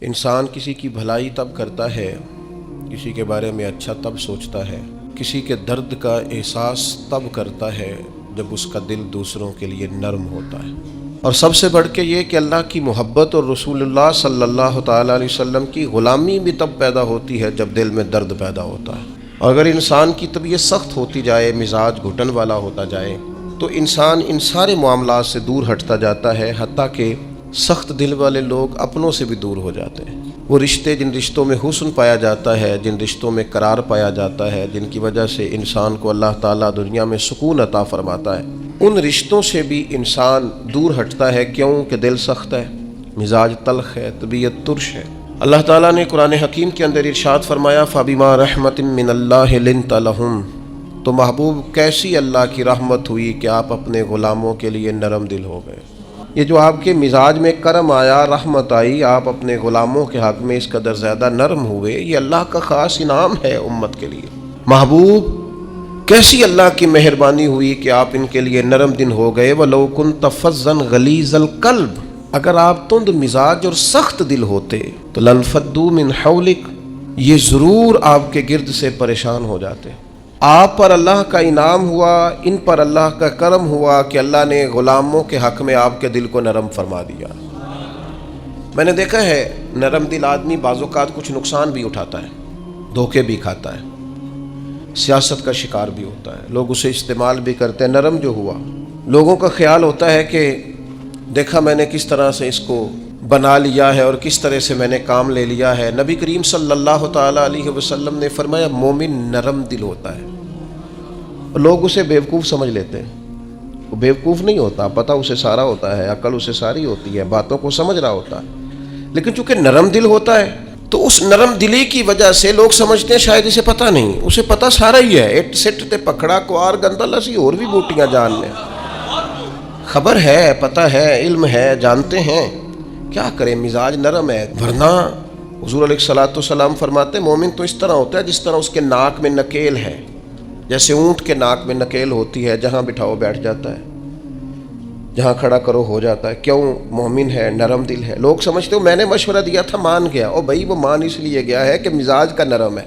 انسان کسی کی بھلائی تب کرتا ہے، کسی کے بارے میں اچھا تب سوچتا ہے، کسی کے درد کا احساس تب کرتا ہے جب اس کا دل دوسروں کے لیے نرم ہوتا ہے۔ اور سب سے بڑھ کے یہ کہ اللہ کی محبت اور رسول اللہ صلی اللہ تعالیٰ علیہ وسلم کی غلامی بھی تب پیدا ہوتی ہے جب دل میں درد پیدا ہوتا ہے۔ اور اگر انسان کی طبیعت سخت ہوتی جائے، مزاج گھٹن والا ہوتا جائے، تو انسان ان سارے معاملات سے دور ہٹتا جاتا ہے، حتیٰ کہ سخت دل والے لوگ اپنوں سے بھی دور ہو جاتے ہیں۔ وہ رشتے، جن رشتوں میں حسن پایا جاتا ہے، جن رشتوں میں قرار پایا جاتا ہے، جن کی وجہ سے انسان کو اللہ تعالیٰ دنیا میں سکون عطا فرماتا ہے، ان رشتوں سے بھی انسان دور ہٹتا ہے۔ کیوں کہ دل سخت ہے، مزاج تلخ ہے، طبیعت ترش ہے۔ اللہ تعالیٰ نے قرآن حکیم کے اندر ارشاد فرمایا فَبِمَا رَحْمَةٍ مِّنَ اللَّهِ لِنْتَ لَهُمْ، تو محبوب کیسی اللہ کی رحمت ہوئی کہ آپ اپنے غلاموں کے لیے نرم دل ہو گئے۔ یہ جو آپ کے مزاج میں کرم آیا، رحمت آئی، آپ اپنے غلاموں کے حق میں اس قدر زیادہ نرم ہوئے، یہ اللہ کا خاص انعام ہے امت کے لیے۔ محبوب کیسی اللہ کی مہربانی ہوئی کہ آپ ان کے لیے نرم دل ہو گئے۔ وَلَوْ كُنْتَ فَظًّا غَلِيظَ الْقَلْبِ، اگر آپ تند مزاج اور سخت دل ہوتے تو لَانفَضُّوا مِنْ حَوْلِكَ، یہ ضرور آپ کے گرد سے پریشان ہو جاتے۔ آپ پر اللہ کا انعام ہوا، ان پر اللہ کا کرم ہوا کہ اللہ نے غلاموں کے حق میں آپ کے دل کو نرم فرما دیا۔ میں نے دیکھا ہے نرم دل آدمی بعض اوقات کچھ نقصان بھی اٹھاتا ہے، دھوکے بھی کھاتا ہے، سیاست کا شکار بھی ہوتا ہے، لوگ اسے استعمال بھی کرتے ہیں۔ نرم جو ہوا، لوگوں کا خیال ہوتا ہے کہ دیکھا میں نے کس طرح سے اس کو بنا لیا ہے اور کس طرح سے میں نے کام لے لیا ہے۔ نبی کریم صلی اللہ تعالیٰ علیہ وسلم نے فرمایا مومن نرم دل ہوتا ہے، اور لوگ اسے بیوقوف سمجھ لیتے ہیں۔ وہ بیوقوف نہیں ہوتا، پتہ اسے سارا ہوتا ہے، عقل اسے ساری ہوتی ہے، باتوں کو سمجھ رہا ہوتا ہے، لیکن چونکہ نرم دل ہوتا ہے تو اس نرم دلی کی وجہ سے لوگ سمجھتے ہیں شاید اسے پتہ نہیں، اسے پتہ سارا ہی ہے۔ اٹ سٹ تے پکڑا کوار گندا لسی اور بھی بوٹیاں جان لیں، خبر ہے، پتہ ہے، علم ہے، جانتے ہیں، کیا کریں، مزاج نرم ہے۔ ورنہ حضور علیہ الصلوۃ والسلام فرماتے مومن تو اس طرح ہوتا ہے جس طرح اس کے ناک میں نکیل ہے، جیسے اونٹ کے ناک میں نکیل ہوتی ہے، جہاں بٹھاؤ بیٹھ جاتا ہے، جہاں کھڑا کرو ہو جاتا ہے۔ کیوں؟ مومن ہے، نرم دل ہے۔ لوگ سمجھتے ہو میں نے مشورہ دیا تھا مان گیا، او بھائی وہ مان اس لیے گیا ہے کہ مزاج کا نرم ہے،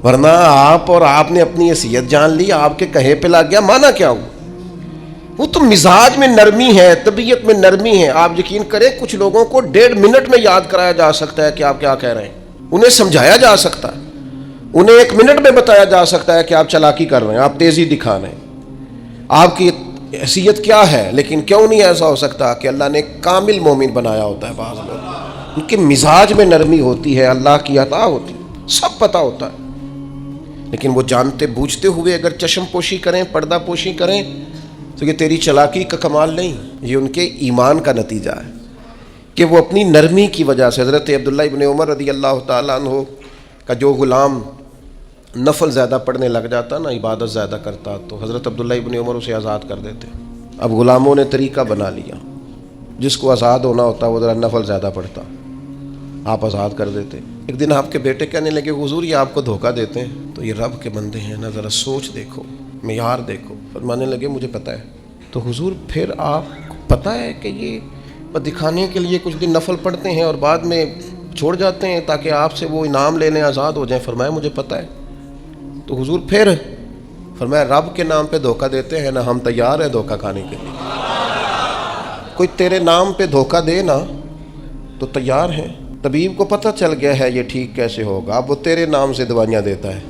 ورنہ آپ اور آپ نے اپنی حیثیت جان لی، آپ کے کہے پہ لگ گیا، مانا کیا ہوں؟ وہ تو مزاج میں نرمی ہے، طبیعت میں نرمی ہے۔ آپ یقین کریں کچھ لوگوں کو 1.5 منٹ میں یاد کرایا جا سکتا ہے کہ آپ کیا کہہ رہے ہیں، انہیں سمجھایا جا سکتا ہے، انہیں 1 منٹ میں بتایا جا سکتا ہے کہ آپ چالاکی کر رہے ہیں، آپ تیزی دکھا رہے ہیں، آپ کی حیثیت کیا ہے۔ لیکن کیوں نہیں ایسا ہو سکتا کہ اللہ نے کامل مومن بنایا ہوتا ہے، بعض لوگ ان کے مزاج میں نرمی ہوتی ہے، اللہ کی عطا ہوتی ہے، سب پتہ ہوتا ہے، لیکن وہ جانتے بوجھتے ہوئے اگر چشم پوشی کریں، پردہ پوشی کریں تو یہ تیری چلاکی کا کمال نہیں، یہ ان کے ایمان کا نتیجہ ہے کہ وہ اپنی نرمی کی وجہ سے۔ حضرت عبداللہ ابن عمر رضی اللہ تعالیٰ عنہ کا جو غلام نفل زیادہ پڑھنے لگ جاتا نا، عبادت زیادہ کرتا، تو حضرت عبداللہ ابن عمر اسے آزاد کر دیتے۔ اب غلاموں نے طریقہ بنا لیا، جس کو آزاد ہونا ہوتا وہ ذرا نفل زیادہ پڑھتا، آپ آزاد کر دیتے۔ ایک دن آپ کے بیٹے کہنے لگے حضور یہ آپ کو دھوکہ دیتے ہیں، تو یہ رب کے بندے ہیں نا، ذرا سوچ دیکھو، معیار دیکھو۔ فرمانے لگے مجھے پتہ ہے۔ تو حضور پھر آپ کو پتہ ہے کہ یہ دکھانے کے لیے کچھ دن نفل پڑھتے ہیں اور بعد میں چھوڑ جاتے ہیں تاکہ آپ سے وہ انعام لینے آزاد ہو جائیں؟ فرمایا مجھے پتہ ہے۔ تو حضور پھر فرمایا رب کے نام پہ دھوکہ دیتے ہیں نا، ہم تیار ہیں دھوکہ کھانے کے لیے، کوئی تیرے نام پہ دھوکہ دے نا تو تیار ہیں۔ طبیب کو پتہ چل گیا ہے یہ ٹھیک کیسے ہوگا، اب وہ تیرے نام سے دوائیاں دیتا ہے،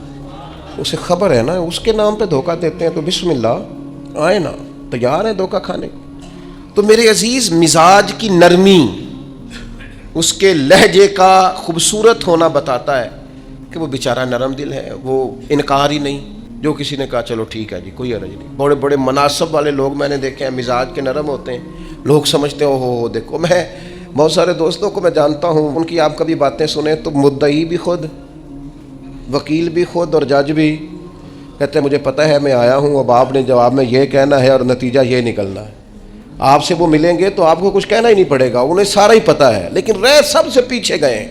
اسے خبر ہے نا اس کے نام پہ دھوکہ دیتے ہیں، تو بسم اللہ آئے نا، تیار ہے دھوکہ کھانے۔ تو میرے عزیز مزاج کی نرمی، اس کے لہجے کا خوبصورت ہونا بتاتا ہے کہ وہ بیچارہ نرم دل ہے، وہ انکار ہی نہیں۔ جو کسی نے کہا چلو ٹھیک ہے جی کوئی حرج نہیں۔ بڑے بڑے مناسب والے لوگ میں نے دیکھے ہیں مزاج کے نرم ہوتے ہیں، لوگ سمجھتے ہیں ہو دیکھو، میں بہت سارے دوستوں کو میں جانتا ہوں، ان کی آپ کبھی باتیں سنیں تو مدعی بھی خود، وکیل بھی خود اور جج بھی، کہتے ہیں مجھے پتہ ہے میں آیا ہوں، اب آپ نے جواب میں یہ کہنا ہے اور نتیجہ یہ نکلنا ہے۔ آپ سے وہ ملیں گے تو آپ کو کچھ کہنا ہی نہیں پڑے گا، انہیں سارا ہی پتہ ہے، لیکن رہ سب سے پیچھے گئے ہیں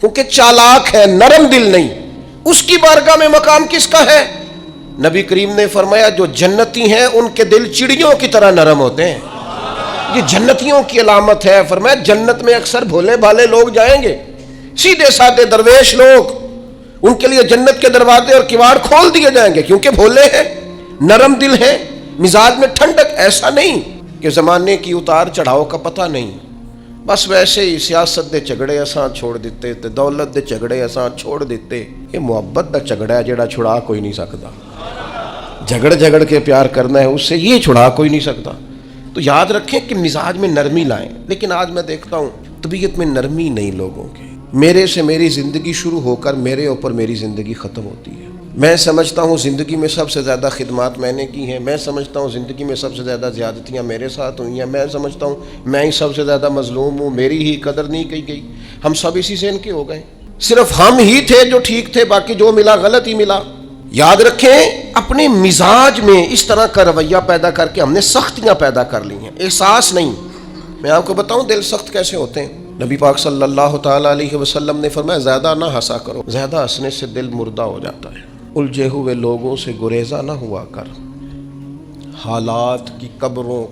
کیونکہ چالاک ہے، نرم دل نہیں۔ اس کی بارگاہ میں مقام کس کا ہے؟ نبی کریم نے فرمایا جو جنتی ہیں ان کے دل چڑیوں کی طرح نرم ہوتے ہیں۔ یہ جنتیوں کی علامت ہے. فرمایا جنت میں اکثر بھولے بھالے لوگ جائیں گے, سیدھے سادے درویش لوگ, ان کے لیے جنت کے دروازے اور کواڑ کھول دیے جائیں گے, کیونکہ بھولے ہیں, نرم دل ہیں, مزاج میں ٹھنڈک. ایسا نہیں کہ زمانے کی اتار چڑھاؤ کا پتہ نہیں, بس ویسے ہی سیاست دے جھگڑے اساں چھوڑ دیتے تے دولت دے جھگڑے اساں چھوڑ دیتے. یہ محبت دا جھگڑا ہے جڑا چھڑا کوئی نہیں سکتا. جھگڑ کے پیار کرنا ہے, اس سے یہ چھڑا کوئی نہیں سکتا. تو یاد رکھیں کہ مزاج میں نرمی لائیں. لیکن آج میں دیکھتا ہوں طبیعت میں نرمی نہیں لوگوں کے. میرے سے میری زندگی شروع ہو کر میرے اوپر میری زندگی ختم ہوتی ہے. میں سمجھتا ہوں زندگی میں سب سے زیادہ خدمات میں نے کی ہیں, میں سمجھتا ہوں زندگی میں سب سے زیادہ زیادتیاں میرے ساتھ ہوئی ہیں, میں سمجھتا ہوں میں ہی سب سے زیادہ مظلوم ہوں, میری ہی قدر نہیں کی گئی. ہم سب اسی ذہن کے ہو گئے, صرف ہم ہی تھے جو ٹھیک تھے, باقی جو ملا غلط ہی ملا. یاد رکھیں اپنے مزاج میں اس طرح کا رویہ پیدا کر کے ہم نے سختیاں پیدا کر لی ہیں, احساس نہیں. میں آپ کو بتاؤں دل سخت کیسے ہوتے ہیں. نبی پاک صلی اللہ تعالیٰ علیہ وسلم نے فرمایا زیادہ نہ ہنسا کرو, زیادہ ہنسنے سے دل مردہ ہو جاتا ہے. الجھے ہوئے لوگوں سے گریزہ نہ ہوا کر, حالات کی قبروں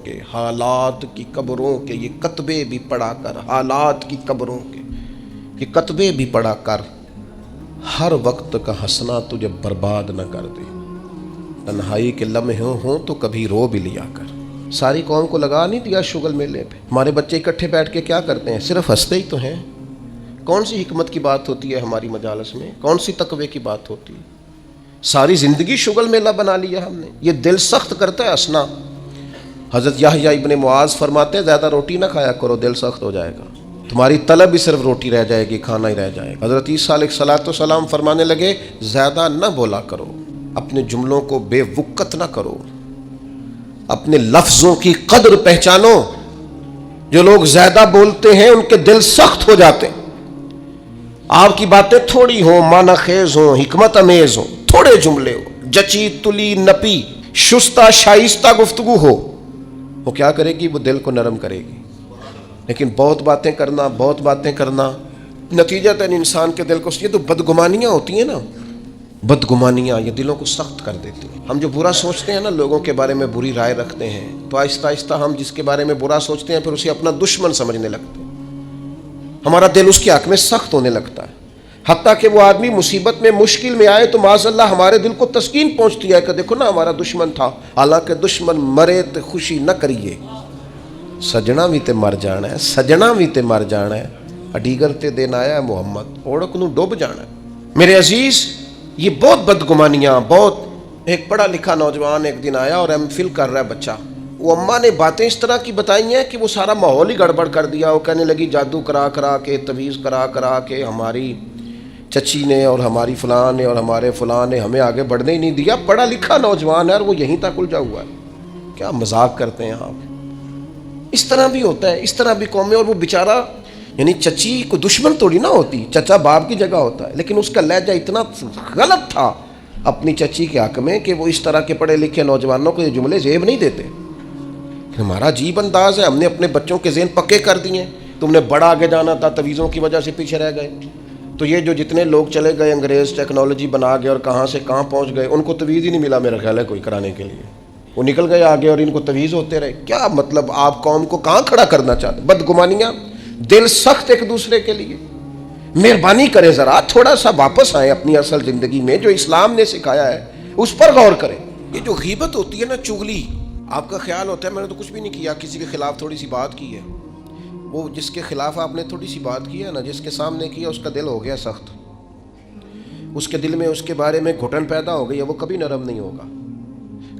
کے یہ کتبے بھی پڑھا کر, حالات کی قبروں کے یہ کتبے بھی پڑھا کر. ہر وقت کا ہنسنا تجھے برباد نہ کر دے. تنہائی کے لمحے ہوں تو کبھی رو بھی لیا کر. ساری قوم کو لگا نہیں دیا شغل میلے پہ. ہمارے بچے اکٹھے بیٹھ کے کیا کرتے ہیں, صرف ہنستے ہی تو ہیں. کون سی حکمت کی بات ہوتی ہے ہماری مجالس میں, کون سی تقوی کی بات ہوتی ہے. ساری زندگی شغل میلہ بنا لیا ہم نے. یہ دل سخت کرتا ہے ہنسنا. حضرت یحییٰ ابن معاذ فرماتے ہیں زیادہ روٹی نہ کھایا کرو, دل سخت ہو جائے گا, تمہاری طلب بھی صرف روٹی رہ جائے گی, کھانا ہی رہ جائے گا. حضرت عیسیٰ علیہ السلام فرمانے لگے زیادہ نہ بولا کرو, اپنے جملوں کو بے وقت نہ کرو, اپنے لفظوں کی قدر پہچانو. جو لوگ زیادہ بولتے ہیں ان کے دل سخت ہو جاتے ہیں. آپ کی باتیں تھوڑی ہوں, معنی خیز ہوں, حکمت امیز ہوں, تھوڑے جملے ہو, جچی تلی نپی شستہ شائستہ گفتگو ہو, وہ کیا کرے گی, وہ دل کو نرم کرے گی. لیکن بہت باتیں کرنا نتیجتاً انسان کے دل کو, یہ تو بدگمانیاں ہوتی ہیں نا, بدگمانیاں یہ دلوں کو سخت کر دیتی ہیں. ہم جو برا سوچتے ہیں نا, لوگوں کے بارے میں بری رائے رکھتے ہیں, تو آہستہ آہستہ ہم جس کے بارے میں برا سوچتے ہیں پھر اسے اپنا دشمن سمجھنے لگتے ہیں. ہمارا دل اس کے حق میں سخت ہونے لگتا ہے. حتیٰ کہ وہ آدمی مصیبت میں مشکل میں آئے تو معاذ اللہ ہمارے دل کو تسکین پہنچتی ہے کہ دیکھو نا ہمارا دشمن تھا, حالانکہ دشمن مرے تو خوشی نہ کریے, سجنا بھی تے مر جانا ہے, سجنا بھی تے مر جانا ہے, اڈیگر تے دین آیا ہے محمد, اوڑک نو ڈوب جانا ہے. میرے عزیز یہ بہت بدگمانیاں, بہت. ایک پڑھا لکھا نوجوان ایک دن آیا اور ایم فل کر رہا ہے بچہ, وہ اماں نے باتیں اس طرح کی بتائی ہیں کہ وہ سارا ماحول ہی گڑبڑ کر دیا. وہ کہنے لگی جادو کرا کے, تویز کرا کے ہماری چچی نے اور ہماری فلاں نے اور ہمارے فلاں نے ہمیں آگے بڑھنے ہی نہیں دیا. پڑھا لکھا نوجوان ہے اور وہ یہیں تک الجھا ہوا ہے. کیا مذاق کرتے ہیں آپ. اس طرح بھی ہوتا ہے, اس طرح بھی قومیں. اور وہ بیچارہ یعنی چچی کو دشمن توڑی نہ ہوتی, چچا باپ کی جگہ ہوتا ہے, لیکن اس کا لہجہ اتنا غلط تھا اپنی چچی کے حق میں کہ وہ اس طرح کے پڑھے لکھے نوجوانوں کو یہ جملے زیب نہیں دیتے. ہمارا عجیب انداز ہے, ہم نے اپنے بچوں کے ذہن پکے کر دیے. تم نے بڑا آگے جانا تھا, تویزوں کی وجہ سے پیچھے رہ گئے. تو یہ جو جتنے لوگ چلے گئے انگریز ٹیکنالوجی بنا گئے اور کہاں سے کہاں پہنچ گئے, ان کو تویز ہی نہیں ملا میرا خیال ہے کوئی کرانے کے لیے. وہ نکل گئے آگے اور ان کو تویز ہوتے رہے. کیا مطلب, آپ قوم کو کہاں کھڑا کرنا چاہتے. بدگمانیاں, دل سخت ایک دوسرے کے لیے. مہربانی کریں ذرا تھوڑا سا واپس آئیں اپنی اصل زندگی میں, جو اسلام نے سکھایا ہے اس پر غور کریں. یہ جو غیبت ہوتی ہے نا, چغلی, آپ کا خیال ہوتا ہے میں نے تو کچھ بھی نہیں کیا, کسی کے خلاف تھوڑی سی بات کی ہے. وہ جس کے خلاف آپ نے تھوڑی سی بات کی ہے نا, جس کے سامنے کیا اس کا دل ہو گیا سخت, اس کے دل میں اس کے بارے میں گھٹن پیدا ہو گئی ہے, وہ کبھی نرم نہیں ہوگا.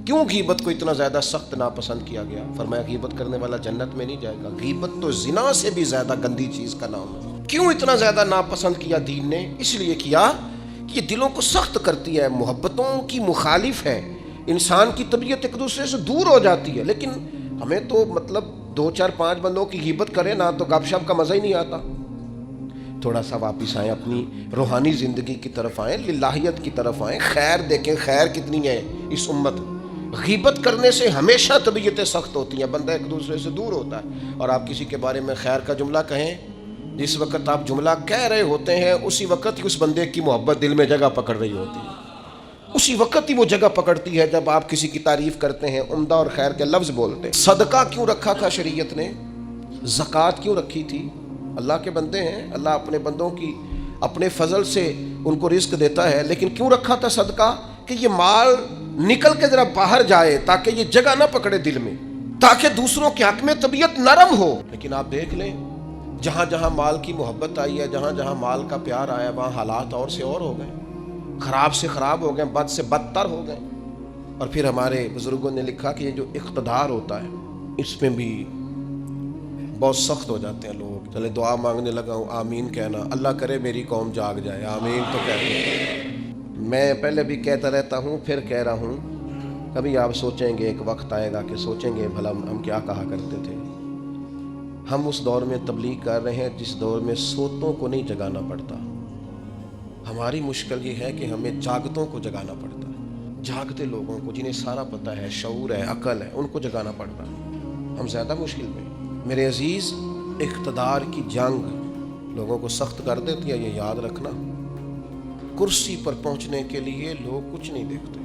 کیوں غیبت کو اتنا زیادہ سخت ناپسند کیا گیا؟ فرمایا غیبت کرنے والا جنت میں نہیں جائے گا. غیبت تو زنا سے بھی زیادہ گندی چیز کا نام ہے. کیوں اتنا زیادہ ناپسند کیا دین نے؟ اس لیے کیا کہ یہ دلوں کو سخت کرتی ہے, محبتوں کی مخالف ہے, انسان کی طبیعت ایک دوسرے سے دور ہو جاتی ہے. لیکن ہمیں تو مطلب 2 4 5 بندوں کی غیبت کریں نا تو گپ شپ کا مزہ ہی نہیں آتا. تھوڑا سا واپس آئیں, اپنی روحانی زندگی کی طرف آئیں, للہیت کی طرف آئیں, خیر دیکھیں خیر کتنی ہے اس امت. غیبت کرنے سے ہمیشہ طبیعتیں سخت ہوتی ہیں, بندہ ایک دوسرے سے دور ہوتا ہے. اور آپ کسی کے بارے میں خیر کا جملہ کہیں, جس وقت آپ جملہ کہہ رہے ہوتے ہیں اسی وقت اس بندے کی محبت دل میں جگہ پکڑ رہی ہوتی ہے. اسی وقت ہی وہ جگہ پکڑتی ہے جب آپ کسی کی تعریف کرتے ہیں، عمدہ اور خیر کے لفظ بولتے ہیں۔ صدقہ کیوں رکھا تھا شریعت نے؟ زکوٰۃ کیوں رکھی تھی؟ اللہ کے بندے ہیں، اللہ اپنے بندوں کی اپنے فضل سے ان کو رزق دیتا ہے، لیکن کیوں رکھا تھا صدقہ؟ کہ یہ مال نکل کے ذرا باہر جائے، تاکہ یہ جگہ نہ پکڑے دل میں، تاکہ دوسروں کے حق میں طبیعت نرم ہو۔ لیکن آپ دیکھ لیں، جہاں جہاں مال کی محبت آئی ہے، جہاں جہاں مال کا پیار آیا، وہاں حالات اور سے اور ہو گئے، خراب سے خراب ہو گئے، بد سے بدتر ہو گئے۔ اور پھر ہمارے بزرگوں نے لکھا کہ یہ جو اقتدار ہوتا ہے، اس میں بھی بہت سخت ہو جاتے ہیں لوگ۔ چلے دعا مانگنے لگا ہوں، آمین کہنا، اللہ کرے میری قوم جاگ جائے، آمین تو کہتے ہیں۔ میں پہلے بھی کہتا رہتا ہوں، پھر کہہ رہا ہوں، کبھی آپ سوچیں گے، ایک وقت آئے گا کہ سوچیں گے بھلا ہم کیا کہا کرتے تھے۔ ہم اس دور میں تبلیغ کر رہے ہیں جس دور میں سوتوں کو نہیں جگانا پڑتا۔ ہماری مشکل یہ ہے کہ ہمیں جاگتوں کو جگانا پڑتا ہے، جاگتے لوگوں کو جنہیں سارا پتہ ہے، شعور ہے، عقل ہے، ان کو جگانا پڑتا ہے۔ ہم زیادہ مشکل میں۔ میرے عزیز، اقتدار کی جنگ لوگوں کو سخت کر دیتی ہے، یہ یاد رکھنا۔ کرسی پر پہنچنے کے لیے لوگ کچھ نہیں دیکھتے۔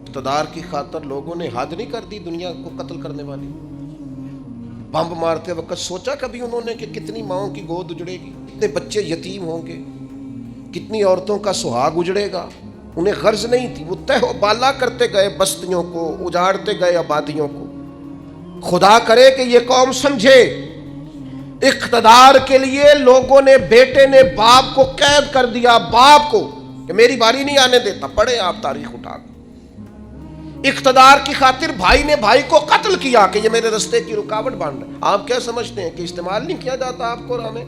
اقتدار کی خاطر لوگوں نے حد نہیں کر دی دنیا کو قتل کرنے والی۔ بم مارتے وقت سوچا کبھی انہوں نے کہ کتنی ماؤں کی گود اجڑے گی، کتنے بچے یتیم ہوں گے، کتنی عورتوں کا سہاگ اجڑے گا؟ انہیں غرض نہیں تھی، وہ تہ و بالا کرتے گئے بستیوں کو، اجاڑتے گئے آبادیوں کو۔ خدا کرے کہ یہ قوم سمجھے، اقتدار کے لیے لوگوں نے، بیٹے نے باپ کو قید کر دیا، باپ کو، کہ میری باری نہیں آنے دیتا۔ پڑھیں آپ تاریخ اٹھا کے۔ اقتدار کی خاطر بھائی نے بھائی کو قتل کیا کہ یہ میرے رستے کی رکاوٹ بن رہا ہے۔ آپ کیا سمجھتے ہیں کہ استعمال نہیں کیا جاتا آپ کو؟ ہمیں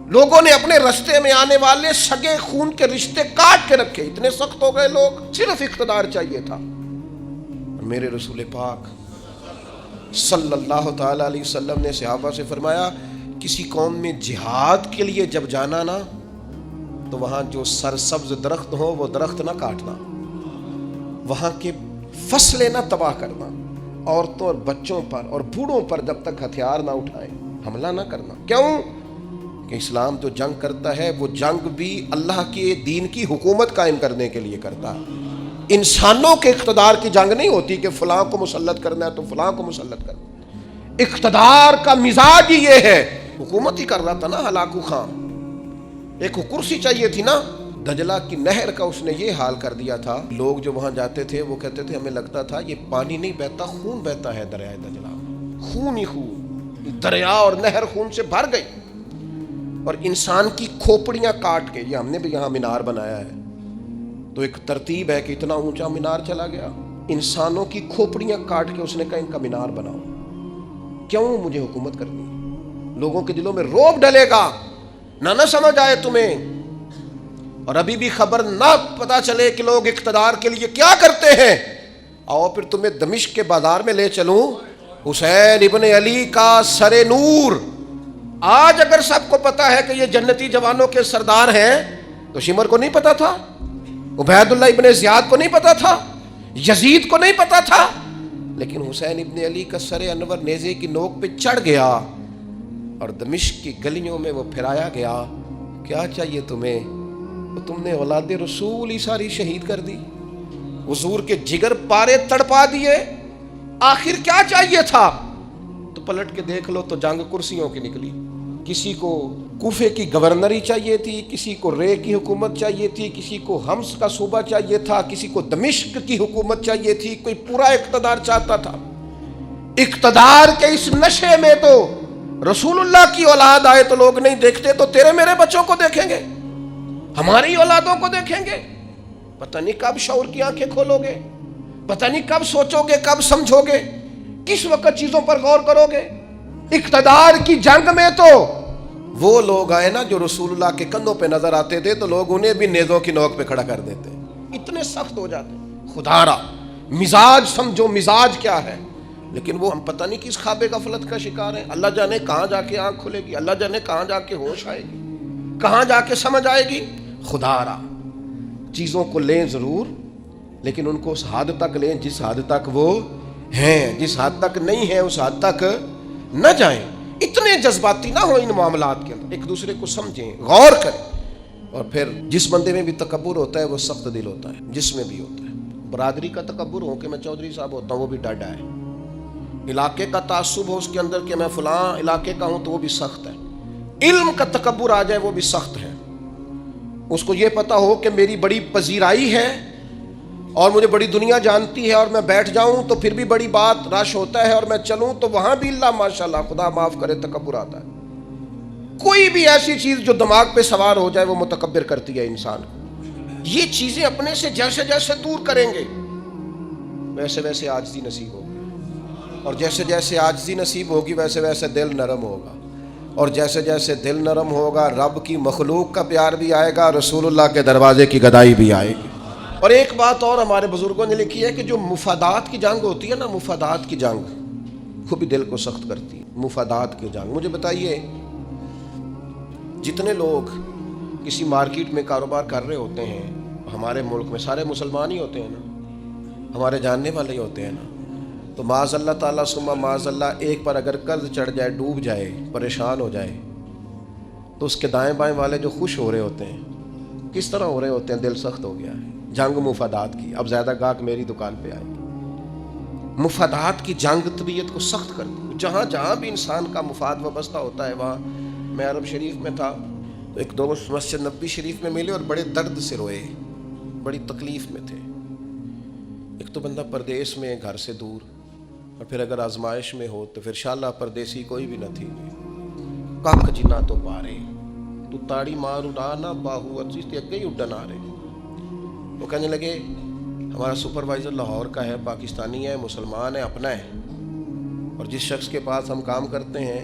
لوگوں نے اپنے رستے میں آنے والے سگے خون کے رشتے کاٹ کے رکھے، اتنے سخت ہو گئے لوگ، صرف اقتدار چاہیے تھا۔ اور میرے رسول پاک صلی اللہ تعالی علیہ وسلم نے صحابہ سے فرمایا، کسی قوم میں جہاد کے لیے جب جانا نا، تو وہاں جو سرسبز درخت ہو وہ درخت نہ کاٹنا، وہاں کے فصلیں نہ تباہ کرنا، عورتوں اور بچوں پر اور بوڑھوں پر جب تک ہتھیار نہ اٹھائیں حملہ نہ کرنا۔ کیوں؟ کہ اسلام جو جنگ کرتا ہے وہ جنگ بھی اللہ کے دین کی حکومت قائم کرنے کے لیے کرتا ہے۔ انسانوں کے اقتدار کی جنگ نہیں ہوتی کہ فلاں کو مسلط کرنا ہے تو فلاں کو مسلط کرنا۔ اقتدار کا مزاج ہی یہ ہے۔ حکومت ہی کر رہا تھا نا ہلاکو خان، ایک کرسی چاہیے تھی نا۔ دجلہ کی نہر کا اس نے یہ حال کر دیا تھا، لوگ جو وہاں جاتے تھے وہ کہتے تھے ہمیں لگتا تھا یہ پانی نہیں بہتا، خون بہتا ہے دریائے دجلہ، خون ہی خون، دریا اور نہر خون سے بھر گئی۔ اور انسان کی کھوپڑیاں کاٹ کے، یہ ہم نے بھی یہاں مینار بنایا ہے، تو ایک ترتیب ہے کہ اتنا اونچا مینار چلا گیا، انسانوں کی کھوپڑیاں کاٹ کے اس نے کہا ان کا مینار بناؤ۔ کیوں؟ مجھے حکومت کرنی ہے۔ لوگوں کے دلوں میں رعب ڈلے گا، نہ سمجھ آئے تمہیں، اور ابھی بھی خبر نہ پتا چلے کہ لوگ اقتدار کے لیے کیا کرتے ہیں۔ آؤ پھر تمہیں دمشق کے بازار میں لے چلوں، حسین ابن علی کا سر نور۔ آج اگر سب کو پتا ہے کہ یہ جنتی جوانوں کے سردار ہیں، تو شمر کو نہیں پتا تھا، عبید اللہ ابن زیاد کو نہیں پتا تھا، یزید کو نہیں پتا تھا، لیکن حسین ابن علی کا سر انور نیزے کی نوک پہ چڑھ گیا اور دمشق کی گلیوں میں وہ پھرایا گیا۔ کیا چاہیے تمہیں؟ تو تم نے اولاد رسول ہی ساری شہید کر دی، حضور کے جگر پارے تڑپا دیے، آخر کیا چاہیے تھا؟ تو پلٹ کے دیکھ لو تو جنگ کرسیوں کی نکلی۔ کسی کو کوفے کی گورنری چاہیے تھی، کسی کو رے کی حکومت چاہیے تھی، کسی کو حمص کا صوبہ چاہیے تھا، کسی کو دمشق کی حکومت چاہیے تھی، کوئی پورا اقتدار چاہتا تھا۔ اقتدار کے اس نشے میں تو رسول اللہ کی اولاد آئے تو لوگ نہیں دیکھتے، تو تیرے میرے بچوں کو دیکھیں گے، ہماری اولادوں کو دیکھیں گے۔ پتہ نہیں کب شعور کی آنکھیں کھولو گے، پتہ نہیں کب سوچو گے، کب سمجھو گے، کس وقت چیزوں پر غور کرو گے۔ اقتدار کی جنگ میں تو وہ لوگ آئے نا جو رسول اللہ کے کندھوں پہ نظر آتے تھے، تو لوگ انہیں بھی نیزوں کی نوک پہ کھڑا کر دیتے، اتنے سخت ہو جاتے۔ خدا را مزاج سمجھو، مزاج کیا ہے۔ لیکن وہ ہم پتہ نہیں کس خواب غفلت کا شکار ہیں۔ اللہ جانے کہاں جا کے آنکھ کھلے گی، اللہ جانے کہاں جا کے ہوش آئے گی، کہاں جا کے سمجھ آئے گی۔ خدا را چیزوں کو لیں ضرور، لیکن ان کو اس حد تک لیں جس حد تک وہ ہیں، جس حد تک نہیں ہیں اس حد تک نہ جائیں۔ اتنے جذباتی نہ ہو ان معاملات کے اندر، ایک دوسرے کو سمجھیں، غور کریں۔ اور پھر جس بندے میں بھی تکبر ہوتا ہے وہ سخت دل ہوتا ہے، جس میں بھی ہوتا ہے۔ برادری کا تکبر ہو کہ میں چودھری صاحب ہوتا ہوں وہ بھی ڈاڈا ہے. علاقے کا تعصب ہو اس کے اندر کہ میں فلاں علاقے کا ہوں تو وہ بھی سخت ہے. علم کا تکبر آ جائے وہ بھی سخت ہے. اس کو یہ پتا ہو کہ میری بڑی پذیرائی ہے اور مجھے بڑی دنیا جانتی ہے اور میں بیٹھ جاؤں تو پھر بھی بڑی بات رش ہوتا ہے اور میں چلوں تو وہاں بھی اللہ ماشاءاللہ خدا معاف کرے تکبر آتا ہے. کوئی بھی ایسی چیز جو دماغ پہ سوار ہو جائے وہ متکبر کرتی ہے انسان کو. یہ چیزیں اپنے سے جیسے جیسے دور کریں گے ویسے ویسے عاجزی نصیب ہوگی, اور جیسے جیسے عاجزی نصیب ہوگی ویسے ویسے دل نرم ہوگا, اور جیسے جیسے دل نرم ہوگا رب کی مخلوق کا پیار بھی آئے گا, رسول اللہ کے دروازے کی گدائی بھی آئے گی. اور ایک بات اور ہمارے بزرگوں نے لکھی ہے کہ جو مفادات کی جنگ ہوتی ہے نا, مفادات کی جنگ وہ بھی دل کو سخت کرتی ہے. مفادات کی جنگ. مجھے بتائیے جتنے لوگ کسی مارکیٹ میں کاروبار کر رہے ہوتے ہیں ہمارے ملک میں سارے مسلمان ہی ہوتے ہیں نا, ہمارے جاننے والے ہی ہوتے ہیں نا, تو معاذ اللہ تعالیٰ ثم معاذ اللہ ایک پر اگر قرض چڑھ جائے, ڈوب جائے, پریشان ہو جائے تو اس کے دائیں بائیں والے جو خوش ہو رہے ہوتے ہیں کس طرح ہو رہے ہوتے ہیں؟ دل سخت ہو گیا ہے. جنگ مفادات کی. اب زیادہ گاہک میری دکان پہ آئے گی. مفادات کی جنگ طبیعت کو سخت کرتی. جہاں جہاں بھی انسان کا مفاد وابستہ ہوتا ہے وہاں. میں عرب شریف میں تھا تو ایک دوست مسجد نبوی شریف میں ملے اور بڑے درد سے روئے, بڑی تکلیف میں تھے. ایک تو بندہ پردیس میں گھر سے دور, اور پھر اگر آزمائش میں ہو تو پھر شاءاللہ پردیسی کوئی بھی نہ تھی. کاک جنا تو پارے تو تاڑی مار اڑا نہ باہو اچیز تے اگے ہی اڈن آ رہے. وہ کہنے لگے ہمارا سپروائزر لاہور کا ہے, پاکستانی ہے, مسلمان ہے, اپنا ہے, اور جس شخص کے پاس ہم کام کرتے ہیں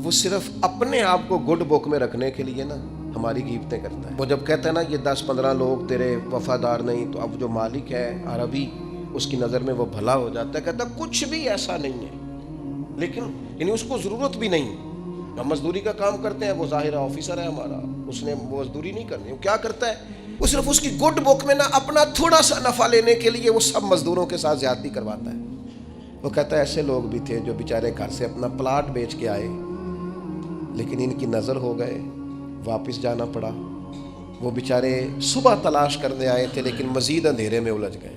وہ صرف اپنے آپ کو گڈ بک میں رکھنے کے لیے نا ہماری غیبتیں کرتا ہے. وہ جب کہتا ہے نا یہ 10-15 لوگ تیرے وفادار نہیں, تو اب جو مالک ہے عربی اس کی نظر میں وہ بھلا ہو جاتا ہے. کہتا ہے کچھ بھی ایسا نہیں ہے, لیکن یعنی اس کو ضرورت بھی نہیں. ہم مزدوری کا کام کرتے ہیں, وہ ظاہر آفیسر ہے ہمارا, اس نے مزدوری نہیں کرنی. وہ کیا کرتا ہے, وہ صرف اس کی گڈ بک میں نا اپنا تھوڑا سا نفع لینے کے لیے وہ سب مزدوروں کے ساتھ زیادتی کرواتا ہے. وہ کہتا ہے ایسے لوگ بھی تھے جو بیچارے گھر سے اپنا پلاٹ بیچ کے آئے لیکن ان کی نظر ہو گئے, واپس جانا پڑا. وہ بیچارے صبح تلاش کرنے آئے تھے لیکن مزید اندھیرے میں الجھ گئے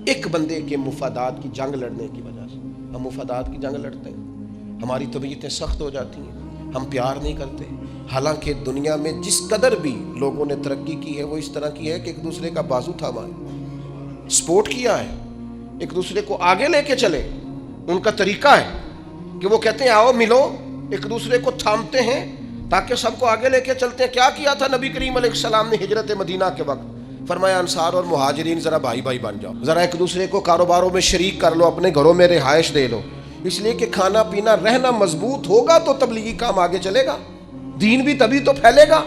ایک بندے کے مفادات کی جنگ لڑنے کی وجہ سے. ہم مفادات کی جنگ لڑتے ہیں, ہماری طبیعتیں سخت ہو جاتی ہیں, ہم پیار نہیں کرتے. حالانکہ دنیا میں جس قدر بھی لوگوں نے ترقی کی ہے وہ اس طرح کی ہے کہ ایک دوسرے کا بازو تھاما ہے, سپورٹ کیا ہے, ایک دوسرے کو آگے لے کے چلے. ان کا طریقہ ہے کہ وہ کہتے ہیں آؤ ملو, ایک دوسرے کو تھامتے ہیں تاکہ سب کو آگے لے کے چلتے ہیں. کیا کیا تھا نبی کریم علیہ السلام نے ہجرت مدینہ کے وقت؟ فرمایا انصار اور مہاجرین ذرا بھائی بھائی بن جاؤ, ذرا ایک دوسرے کو کاروباروں میں شریک کر لو, اپنے گھروں میں رہائش دے لو, اس لیے کہ کھانا پینا رہنا مضبوط ہوگا تو تبلیغی کام آگے چلے گا, دین بھی تبھی تو پھیلے گا.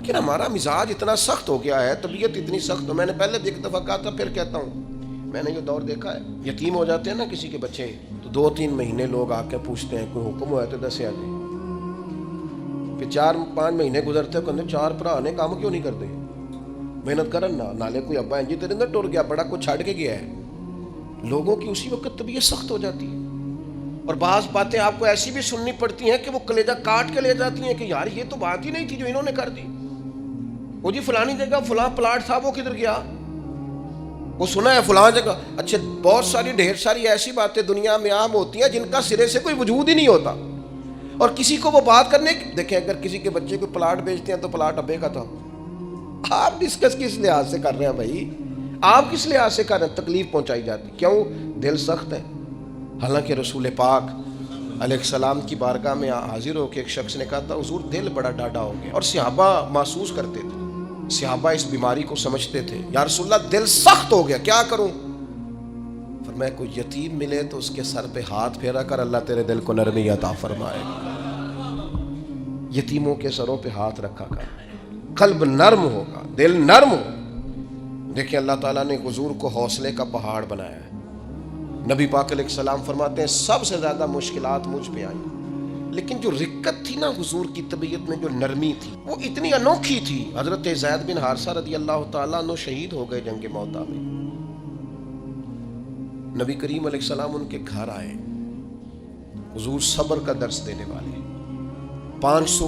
کہ ہمارا مزاج اتنا سخت ہو گیا ہے, طبیعت اتنی سخت. میں نے پہلے بھی ایک دفعہ کہا تھا, پھر کہتا ہوں, میں نے یہ دور دیکھا ہے. یتیم ہو جاتے ہیں نا کسی کے بچے تو 2-3 مہینے لوگ آ کے پوچھتے ہیں کوئی حکم ہوا تو دسیا جی. پھر 4-5 مہینے گزرتے کہتے 4 بھرا نے کام کیوں نہیں کرتے, محنت کرن نہ نالے کوئی ابا انجی تیرے اندر ٹر گیا, بڑا کچھ چھاڑ کے گیا ہے. لوگوں کی اسی وقت طبیعت سخت ہو جاتی ہے, اور بعض باتیں آپ کو ایسی بھی سننی پڑتی ہیں کہ وہ کلیجہ کاٹ کے لے جاتی ہیں کہ یار یہ تو بات ہی نہیں تھی جو انہوں نے کر دی. وہ جی فلانی جگہ فلاں پلاٹ تھا وہ کدھر گیا, وہ سنا ہے فلاں جگہ. اچھا بہت ساری ڈھیر ساری ایسی باتیں دنیا میں عام ہوتی ہیں جن کا سرے سے کوئی وجود ہی نہیں ہوتا, اور کسی کو وہ بات کرنے دیکھیں اگر کسی کے بچے کو پلاٹ بیچتے ہیں تو پلاٹ ابے کا تھا. آپ ڈسکس کس لحاظ سے کر رہے ہیں بھائی, آپ کس لحاظ سے کر رہے ہیں؟ تکلیف پہنچائی جاتی. کیوں؟ دل سخت ہے. حالانکہ رسول پاک علیہ السلام کی بارگاہ میں حاضر ہو کے ایک شخص نے کہا تھا حضور دل بڑا ڈاڈا ہو گیا, اور صحابہ محسوس کرتے تھے, صحابہ اس بیماری کو سمجھتے تھے. یا رسول اللہ دل سخت ہو گیا, کیا کروں؟ فرمایا کوئی یتیم ملے تو اس کے سر پہ ہاتھ پھیرا کر, اللہ تیرے دل کو نرمی عطا فرمائے. یتیموں کے سروں پہ ہاتھ رکھا کر, قلب نرم ہوگا, دل نرم ہو. دیکھیں اللہ تعالیٰ نے حضور کو حوصلے کا پہاڑ بنایا ہے. نبی پاک علیہ السلام فرماتے ہیں سب سے زیادہ مشکلات مجھ پہ آئیں, لیکن جو رقت تھی نا حضور کی طبیعت میں, جو نرمی تھی وہ اتنی انوکھی تھی. حضرت زید بن حارثہ رضی اللہ تعالیٰ عنہ شہید ہو گئے جنگ موتا میں. نبی کریم علیہ السلام ان کے گھر آئے, حضور صبر کا درس دینے والے, 500